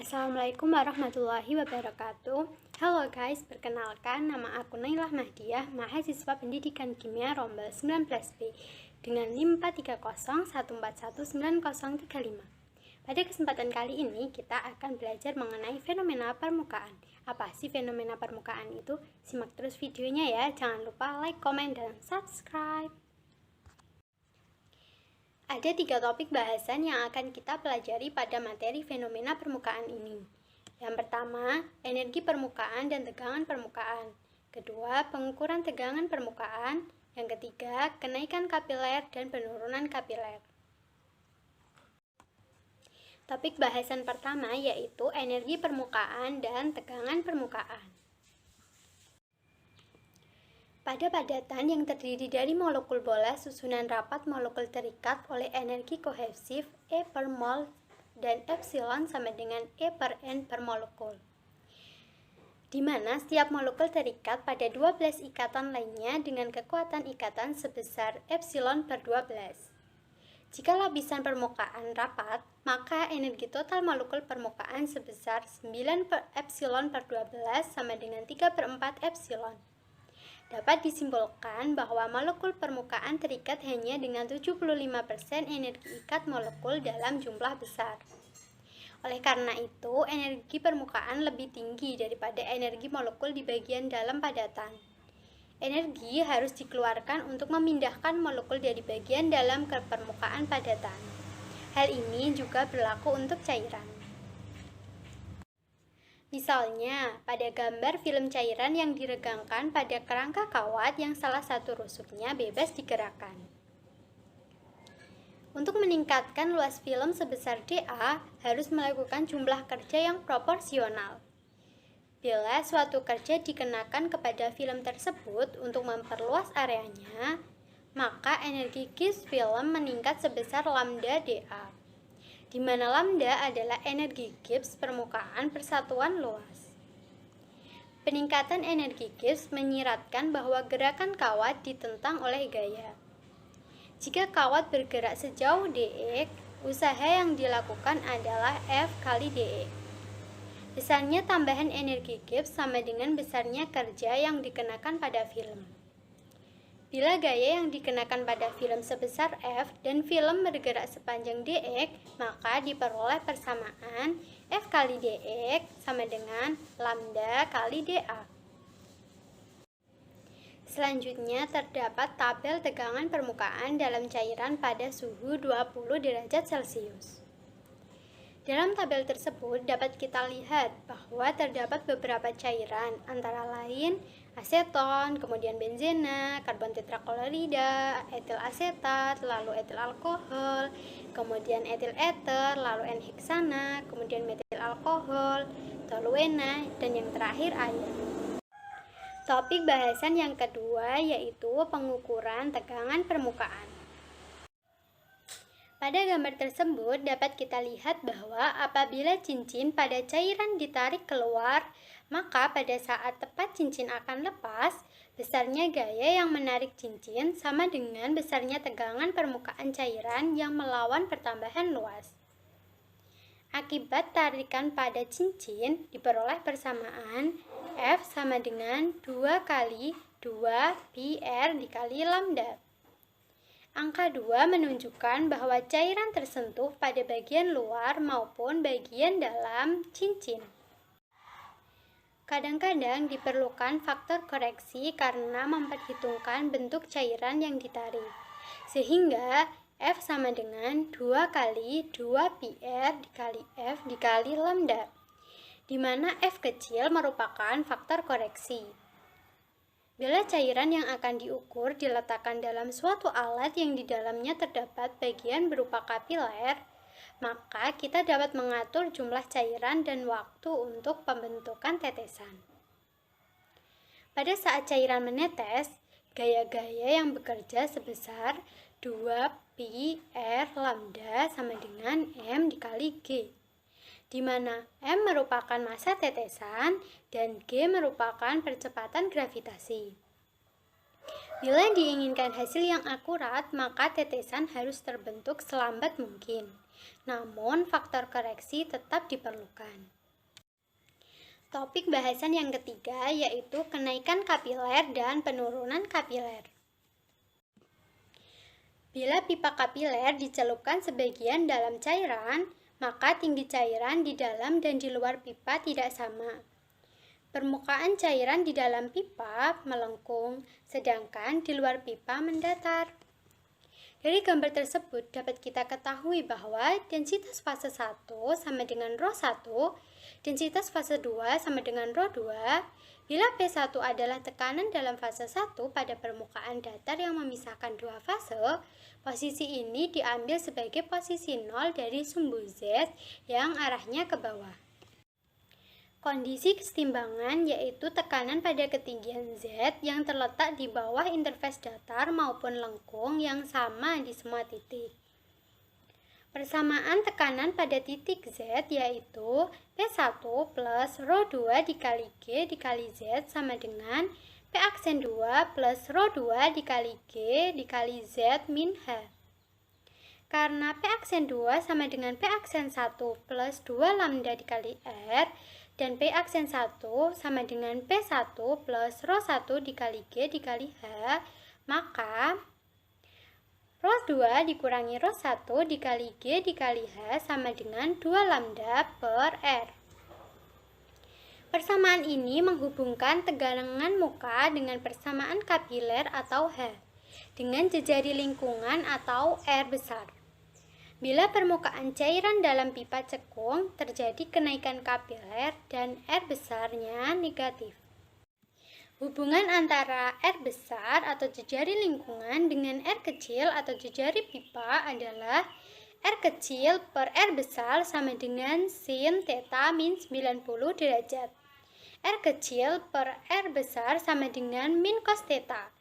Assalamualaikum warahmatullahi wabarakatuh. Halo guys, perkenalkan nama aku Nailah Mahdiah, mahasiswa Pendidikan Kimia Rombel 19B dengan NIM 43014190035. Pada kesempatan kali ini kita akan belajar mengenai fenomena permukaan. Apa sih fenomena permukaan itu? Simak terus videonya ya. Jangan lupa like, komen, dan subscribe. Ada 3 topik bahasan yang akan kita pelajari pada materi fenomena permukaan ini. Yang pertama, energi permukaan dan tegangan permukaan. Kedua, pengukuran tegangan permukaan. Yang ketiga, kenaikan kapiler dan penurunan kapiler. Topik bahasan pertama yaitu energi permukaan dan tegangan permukaan. Pada padatan yang terdiri dari molekul bola, susunan rapat molekul terikat oleh energi kohesif E per mol dan epsilon sama dengan E per N per molekul, di mana setiap molekul terikat pada 12 ikatan lainnya dengan kekuatan ikatan sebesar epsilon per 12. Jika lapisan permukaan rapat, maka energi total molekul permukaan sebesar 9 per epsilon per 12 sama dengan 3 per 4 epsilon. Dapat disimpulkan bahwa molekul permukaan terikat hanya dengan 75% energi ikat molekul dalam jumlah besar. Oleh karena itu, energi permukaan lebih tinggi daripada energi molekul di bagian dalam padatan. Energi harus dikeluarkan untuk memindahkan molekul dari bagian dalam ke permukaan padatan. Hal ini juga berlaku untuk cairan. Misalnya, pada gambar film cairan yang diregangkan pada kerangka kawat yang salah satu rusuknya bebas digerakkan. Untuk meningkatkan luas film sebesar dA, harus melakukan jumlah kerja yang proporsional. Bila suatu kerja dikenakan kepada film tersebut untuk memperluas areanya, maka energi Gibbs film meningkat sebesar lambda dA, di mana lambda adalah energi Gibbs permukaan persatuan luas. Peningkatan energi Gibbs menyiratkan bahwa gerakan kawat ditentang oleh gaya. Jika kawat bergerak sejauh dx, usaha yang dilakukan adalah F kali dx. Besarnya tambahan energi Gibbs sama dengan besarnya kerja yang dikenakan pada film. Bila gaya yang dikenakan pada film sebesar F dan film bergerak sepanjang dx, maka diperoleh persamaan F kali dx sama dengan lambda kali dA. Selanjutnya terdapat tabel tegangan permukaan dalam cairan pada suhu 20 derajat Celcius. Dalam tabel tersebut dapat kita lihat bahwa terdapat beberapa cairan, antara lain aseton, kemudian benzena, karbon tetraklorida, etil asetat, lalu etil alkohol, kemudian etil eter, lalu N-heksana, kemudian metil alkohol, toluena, dan yang terakhir air. Topik bahasan yang kedua yaitu pengukuran tegangan permukaan. Pada gambar tersebut dapat kita lihat bahwa apabila cincin pada cairan ditarik keluar, maka pada saat tepat cincin akan lepas, besarnya gaya yang menarik cincin sama dengan besarnya tegangan permukaan cairan yang melawan pertambahan luas. Akibat tarikan pada cincin diperoleh persamaan F sama dengan 2 kali 2 pi R dikali lambda. Angka 2 menunjukkan bahwa cairan tersentuh pada bagian luar maupun bagian dalam cincin. Kadang-kadang diperlukan faktor koreksi karena memperhitungkan bentuk cairan yang ditarik, sehingga F sama dengan 2 kali 2 pi R dikali F dikali lambda, di mana F kecil merupakan faktor koreksi. Bila cairan yang akan diukur diletakkan dalam suatu alat yang di dalamnya terdapat bagian berupa kapiler, maka kita dapat mengatur jumlah cairan dan waktu untuk pembentukan tetesan. Pada saat cairan menetes, gaya-gaya yang bekerja sebesar 2 pi R lambda sama dengan M dikali G, di mana M merupakan massa tetesan dan G merupakan percepatan gravitasi. Bila diinginkan hasil yang akurat, maka tetesan harus terbentuk selambat mungkin. Namun, faktor koreksi tetap diperlukan. Topik bahasan yang ketiga yaitu kenaikan kapiler dan penurunan kapiler. Bila pipa kapiler dicelupkan sebagian dalam cairan, maka tinggi cairan di dalam dan di luar pipa tidak sama. Permukaan cairan di dalam pipa melengkung, sedangkan di luar pipa mendatar. Dari gambar tersebut dapat kita ketahui bahwa densitas fase 1 sama dengan ρ 1, densitas fase 2 sama dengan ρ 2. Bila P1 adalah tekanan dalam fase 1 pada permukaan datar yang memisahkan dua fase, posisi ini diambil sebagai posisi 0 dari sumbu Z yang arahnya ke bawah. Kondisi kesetimbangan yaitu tekanan pada ketinggian Z yang terletak di bawah interface datar maupun lengkung yang sama di semua titik. Persamaan tekanan pada titik Z yaitu P1 plus ρ 2 dikali G dikali Z sama dengan P aksen 2 plus ρ 2 dikali G dikali Z min H. Karena P aksen 2 sama dengan P aksen 1 plus 2 lambda dikali R, dan P aksen 1 sama dengan P1 plus ρ 1 dikali G dikali H, maka ρ 2 dikurangi ρ 1 dikali G dikali H sama dengan 2 lambda per R. Persamaan ini menghubungkan tegangan muka dengan persamaan kapiler atau H dengan jejari lingkungan atau R besar. Bila permukaan cairan dalam pipa cekung, terjadi kenaikan kapiler dan R besarnya negatif. Hubungan antara R besar atau jejari lingkungan dengan R kecil atau jejari pipa adalah R kecil per R besar sama dengan sin theta min 90 derajat. R kecil per R besar sama dengan min cos theta.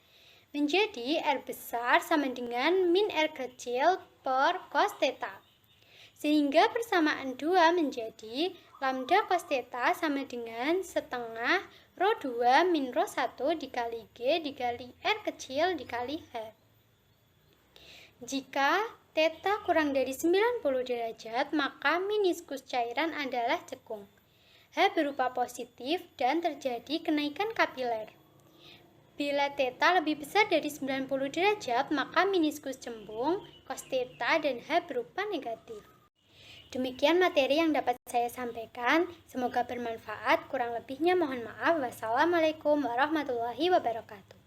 Menjadi R besar sama dengan min R kecil per cos theta. Sehingga persamaan 2 menjadi lambda cos theta sama dengan setengah ρ 2 min ρ 1 dikali G dikali R kecil dikali H. Jika theta kurang dari 90 derajat, maka meniskus cairan adalah cekung. H berupa positif dan terjadi kenaikan kapiler. Bila theta lebih besar dari 90 derajat, maka meniskus cembung, cos theta dan H berupa negatif. Demikian materi yang dapat saya sampaikan. Semoga bermanfaat. Kurang lebihnya mohon maaf. Wassalamualaikum warahmatullahi wabarakatuh.